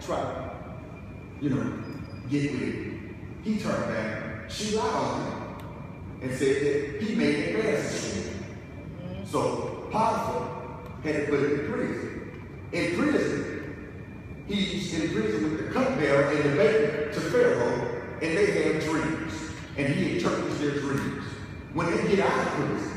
try to, get with it. He turned back. She lied on him and said that he made advances to him. So Potiphar had to put him in prison. In prison, he's in prison with the cupbearer and the baker to Pharaoh, and they have dreams. And he interprets their dreams. When they get out of prison,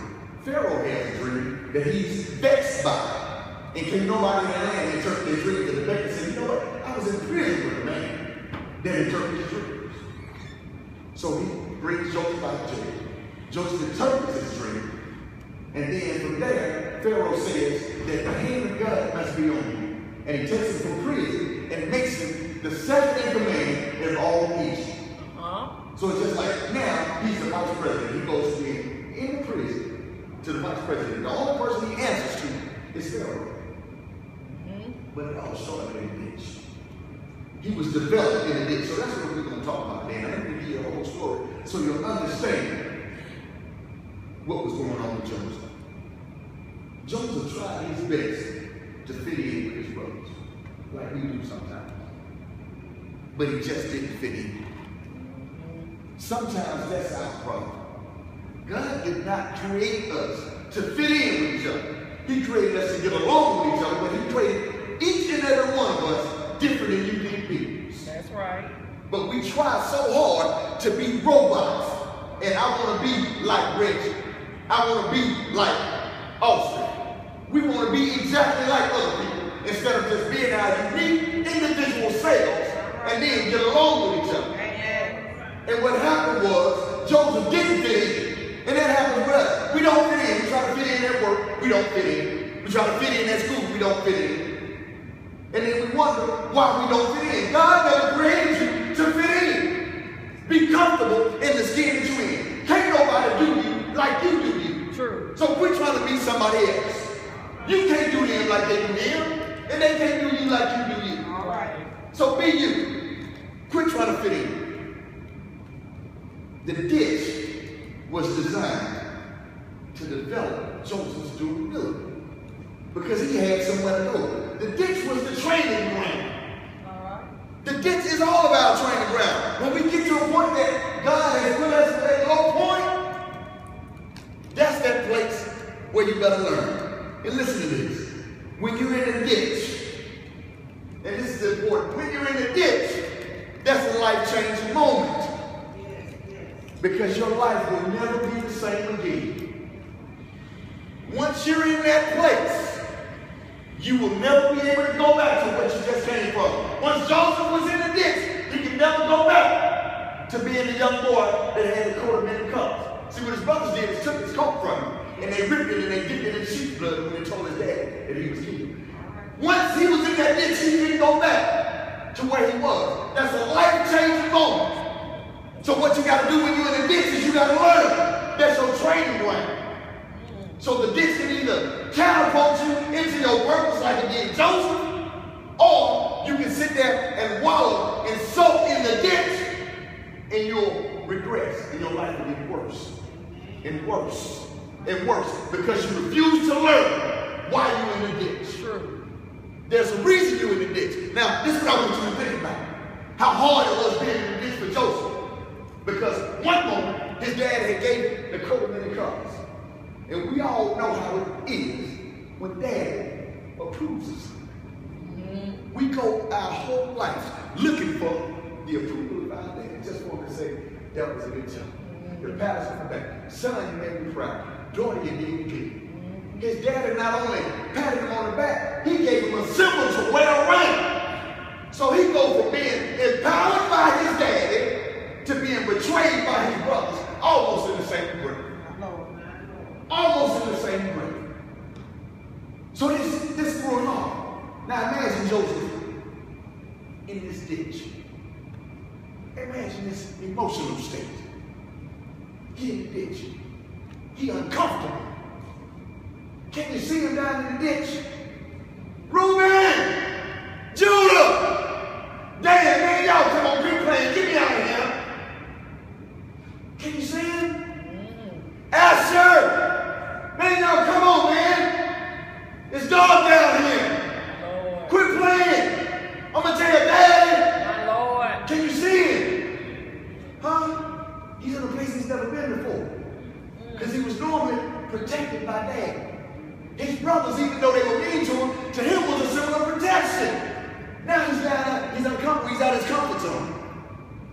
Pharaoh has a dream that he's vexed by. And can nobody in the land interpret their dreams? And the baker said, you know what? I was in prison with a man that interprets dreams. So he brings Joseph out of jail. Joseph interprets his dream. And then from there, Pharaoh says that the hand of God must be on you. And he takes him from prison and makes him the second in command in all Egypt. So it's just like now he's the vice president. He goes to be in prison to the vice president. The only person he answers to is Pharaoh. But it all started in a ditch. He was developed in a ditch. So that's what we're going to talk about today. And I'm going to give you the whole story so you'll understand what was going on with Joseph. Joseph tried his best to fit in with his brothers, like we do sometimes. But he just didn't fit in. Sometimes that's our problem. God did not create us to fit in with each other. He created us to get along with each other, but he created each and every one of us different and unique beings. That's right. But we try so hard to be robots. And I want to be like Reggie. I want to be like Austin. We want to be exactly like other people instead of just being our unique individual selves and then get along with each other. And what happened was Joseph didn't fit in. And that happens with us. We don't fit in. We try to fit in at work. We don't fit in. We try to fit in at school. We don't fit in. And then we wonder why we don't fit in. God never created you to fit in. Be comfortable in the skin that you're in. Can't nobody do you like you do you. True. So quit trying to be somebody else. You can't do them like they do them. And they can't do you like you do you. All right. So be you. Quit trying to fit in. The ditch was designed to develop Joseph's durability because he had somewhere to go. The ditch was the training ground. The ditch is all about training ground. When we get to a point that God has put us at a low point, that's that place where you better learn. And listen to this. When you're in a ditch, and this is important, when you're in a ditch, that's a life-changing moment. Because your life will never be the same again. Once you're in that place, you will never be able to go back to what you just came from. Once Joseph was in the ditch, he could never go back to being the young boy that had a coat of many colors. See, what his brothers did is took his coat from him, and they ripped it and they dipped it in sheep's blood when they told his dad that he was killed. Once he was in that ditch, he didn't go back to where he was. That's a life-changing moment. So what you got to do when you're in the ditch is you got to learn. That's your training ground. So the ditch can either catapult you into your purpose like it did Joseph, or you can sit there and wallow and soak in the ditch and you'll regress and your life will get worse and worse and worse because you refuse to learn why you're in the ditch. True. There's a reason you're in the ditch. Now, this is what I want you to think about. How hard it was being in the ditch for Joseph. Because one moment, his dad had gave him the coat of many colors. And we all know how it is when dad approves of something. We go our whole life looking for the approval of our dad. Just want to say, that was a good job. The palace on the back. Son, you made me proud. Daughter, you did me good. His daddy not only patted him on the back, he gave him a symbol to wear around. So he goes from being empowered by his daddy to being betrayed by his brothers, almost in the same breath. Almost in the same breath. So this threw him off. Now imagine Joseph in this ditch. Imagine this emotional state. He in the ditch. He uncomfortable. Can you see him down in the ditch? Reuben! Judah! Dan, man, y'all come on, quit playing. Get me out of here. Can you see him? Asher! Man, y'all come on, man. It's dark down here. Quit playing. I'm going to tell you,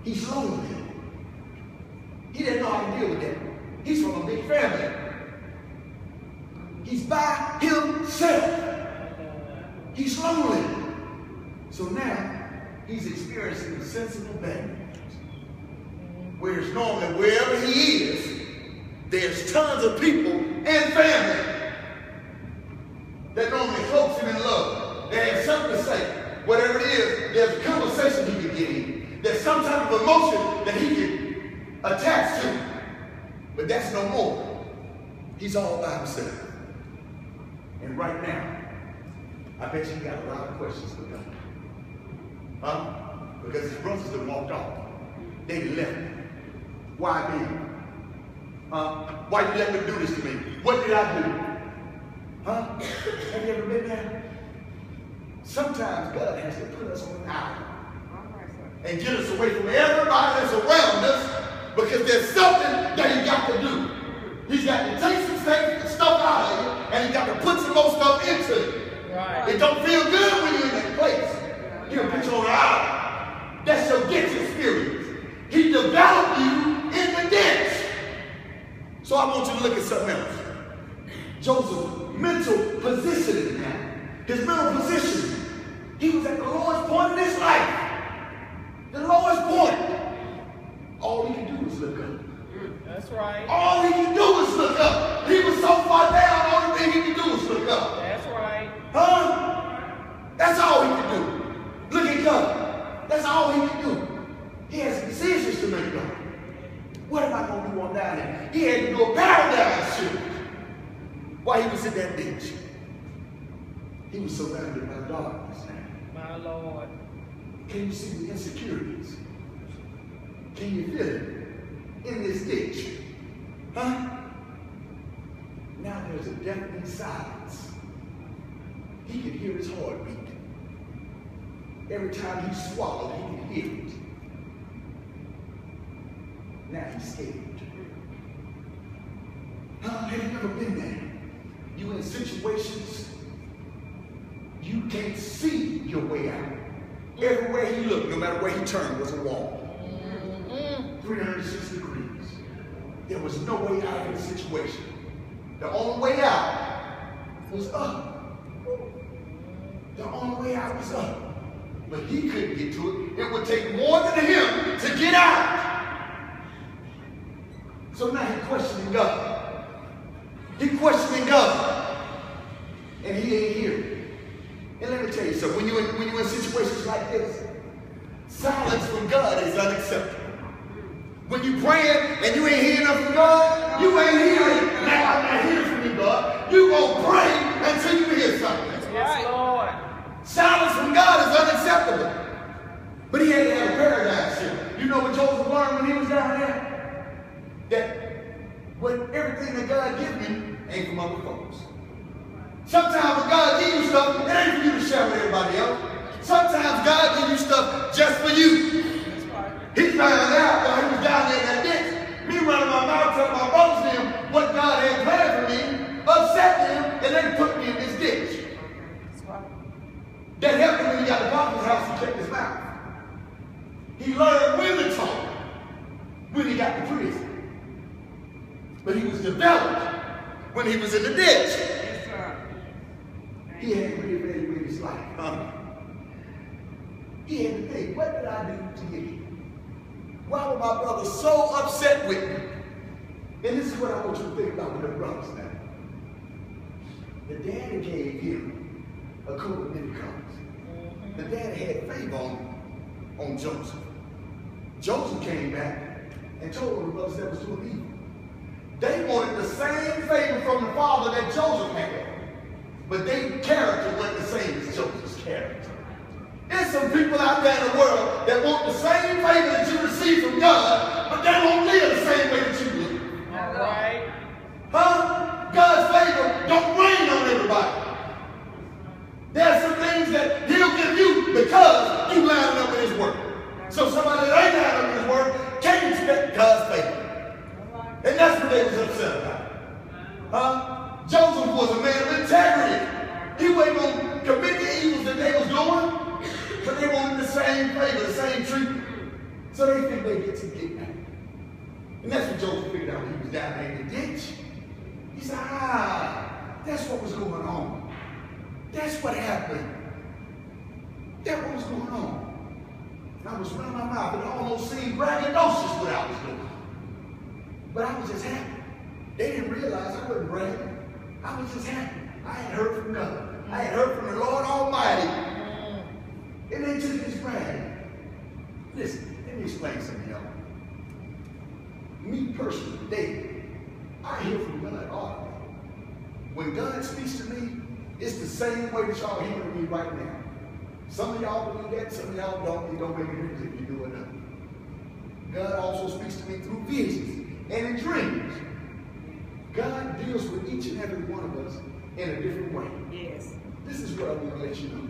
He's lonely. He didn't know how to deal with that. He's from a big family. He's by himself. He's lonely. So now he's experiencing a sense of abandonment. Whereas normally wherever he is, there's tons of people and family that normally cloaks him in love. They have something to say. Whatever it is, there's a conversation he can get in. There's some type of emotion that he can attach to. But that's no more. He's all by himself. And right now, I bet you got a lot of questions for God. Huh? Because his brothers have walked off. They left him. Why me? Why you let them do this to me? What did I do? Huh? Have you ever been there? Sometimes God has to put us on an island and get us away from everybody that's around us because there's something that he got to do. He's got to take some stuff out of you and he's got to put some more stuff into you. Right. It don't feel good when you're in that place. He'll put you on an island. That's your gift experience. He developed you in the ditch. So I want you to look at something else. Joseph's mental positioning now. His mental position. He was at the lowest point in his life. The lowest point. All he can do is look up. That's right. All he can do is look up. He was so far down, the only thing he can do is look up. That's right. Huh? That's all he can do. Look at God. That's all he can do. He has decisions to make, though. What am I going to do on down there? He had to do a paradigm shift while he was in that ditch. He was surrounded by darkness now. My Lord. Can you see the insecurities? Can you feel it in this ditch? Huh? Now there's a deafening silence. He can hear his heartbeat. Every time he swallowed, he can hear it. Now he's scared. Have you ever been there? You in situations you can't see your way out. Everywhere he looked, no matter where he turned, was a wall. 360 degrees. There was no way out of the situation. The only way out was up. The only way out was up. But he couldn't get to it. It would take more than him to get out. So now he's questioning God. He's questioning God. And he ain't here. And let me tell you something. When you're in situations like this, silence from God is unacceptable. When you praying and you ain't hearing nothing from God, you ain't hearing. Now I'm not hearing from you, God. You gonna pray until you hear something. That's right, Lord. Silence from God is unacceptable. But he had to have a paradigm shift. You know what Joseph learned when he was down there? That what everything that God gives me ain't from other folks. Sometimes when God gives you stuff, it ain't for you to share with everybody else. Sometimes God gives you stuff just for you. He found out while he was down there in that ditch. Me running my mouth telling my brothers to him what God had planned for me, upset them, and then put me in this ditch. That helped him when he got to Potiphar's house, he kept his mouth. He learned when to talk when he got to prison. But he was developed when he was in the ditch. He had to reevaluate his life. He had to think, what did I do to get here? Why were my brothers so upset with me? And this is what I want you to think about with the brothers now. The daddy gave him a coat of many colors. The daddy had favor on Joseph. Joseph came back and told the brothers that was doing evil. They wanted the same favor from the father that Joseph had. But their character wasn't the same as Joseph's character. There's some people out there in the world that want the same favor that you receive from God, but they won't live the same way that you live. All right. Huh? God's favor don't rain on everybody. There's some things that he'll give you because you lined up with his word. So somebody that ain't lined up with his word can't expect God's favor. And that's what they was upset about. Huh? Joseph was a man of integrity. He wasn't going to commit the evils that they was doing, but they wanted the same favor, the same treatment. So they think they get to get back. And that's what Joseph figured out when he was down there in the ditch. He said, that's what was going on. That's what happened. That's what was going on. And I was running my mouth and almost seemed braggadocious what I was doing. But I was just happy. They didn't realize I wasn't bragging. I was just happy. I had heard from God. I had heard from the Lord Almighty. And they just this bragging. Listen, let me explain something to y'all. Me personally, today, I hear from God all. When God speaks to me, it's the same way that y'all hearing me right now. Some of y'all believe that, some of y'all don't. It don't make a difference if you do or not. God also speaks to me through visions and in dreams. God deals with each and every one of us in a different way. Yes. This is what I want to let you know.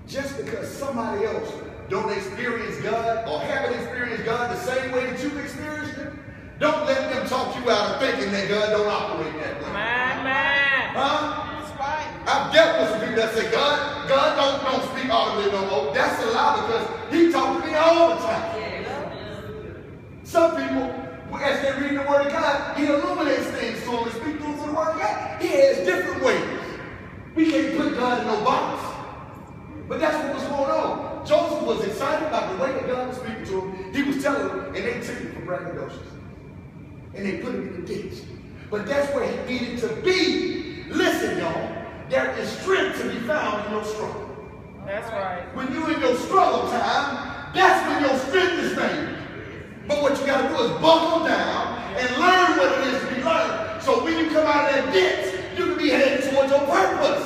Just because somebody else don't experience God or haven't experienced God the same way that you've experienced it, don't let them talk you out of thinking that God don't operate that way. Man. Huh? That's right. I've dealt with some people that say, God don't speak audibly no more. That's a lie because he talks to me all the time. Some people, as they read the Word of God, he illuminates things to them and speaks through the Word of God. He has different ways. We can't put God in no box. But that's what was going on. Joseph was excited about the way that God was speaking to him. He was telling them, and they took him for braggadocious. And they put him in the ditch. But that's where he needed to be. Listen, y'all. There is strength to be found in your struggle. That's right. When you're in your struggle time, that's when your strength is made. But what you got to do is buckle down and learn what it is to be learned. So when you come out of that ditch, you can be headed towards your purpose.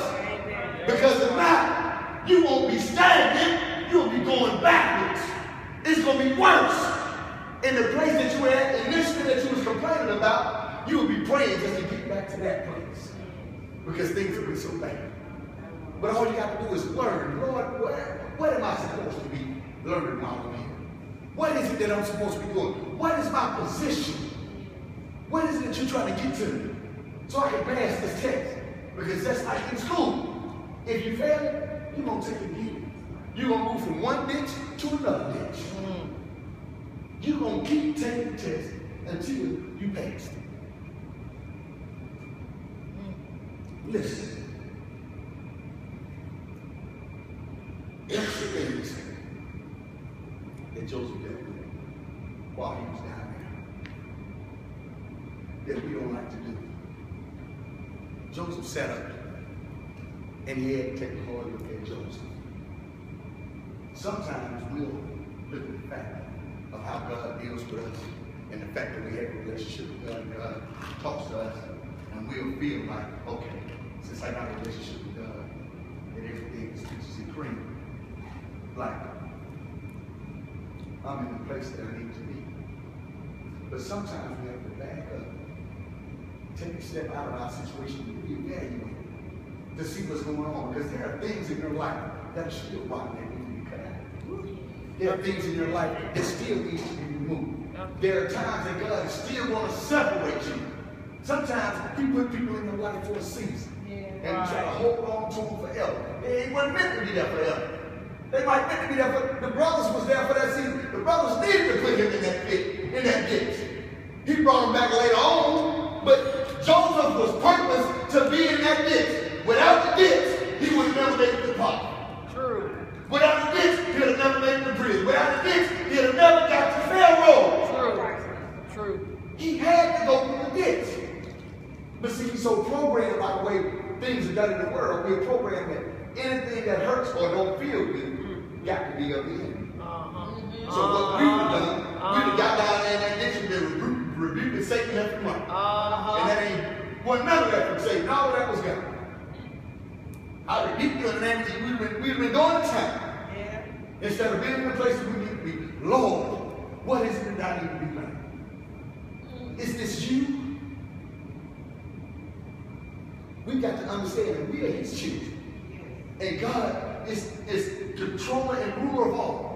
Because if not, you won't be stagnant. You'll be going backwards. It's going to be worse. In the place that you were at initially that you was complaining about, you will be praying just to get back to that place. Because things will be so bad. But all you got to do is learn. Lord, what am I supposed to be learning while I'm here? What is it that I'm supposed to be doing? What is my position? What is it that you're trying to get to me? So I can pass this test. Because that's like in school. If you fail it, you're going to take it again. You're going to move from one ditch to another ditch. You're going to keep taking the test until you pass it. Listen. That's the things that Joseph dealt with while he was down there that we don't like to do. Joseph sat up and he had to take a hard look at Joseph. Sometimes we'll look at the fact of how God deals with us and the fact that we have a relationship with God and God talks to us, and we'll feel like, okay, since I got a relationship with God, that everything is peaches and cream. Like, I'm in the place that I need to be. But sometimes we have to back up, take a step out of our situation and reevaluate to see what's going on. Because there are things in your life that are still rotten that need to be cut out. There are things in your life that still need to be removed. There are times that God still wants to separate you. Sometimes He put people in your life for a season. And we try to hold on to them forever. They weren't meant to be there forever. They might meant to be there for, the brothers was there for that season. The brothers needed to put him in that pit, in that ditch. He brought him back later on, but Joseph was purposed to be in that ditch. Without the ditch, he would have never made it to power. True. Without the ditch, he would have never made it to prison. Without the ditch, he would have never got to Pharaoh. True. He had to go through the ditch. But see, he's so programmed by the way things are done in the world, we're programmed that anything that hurts or don't feel good got to be up here. So what we would have done, we'd have got down there in that ditch and been rebuking Satan left and right. And that ain't, well, none of that from Satan. All of that was God. I rebuke you in the name of Jesus. We'd have been going to time. Yeah. Instead of being in the place that we need to be. Lord, what is it that I need to be learning? Is this you? We got to understand that we are His children. And God is controller and ruler of all.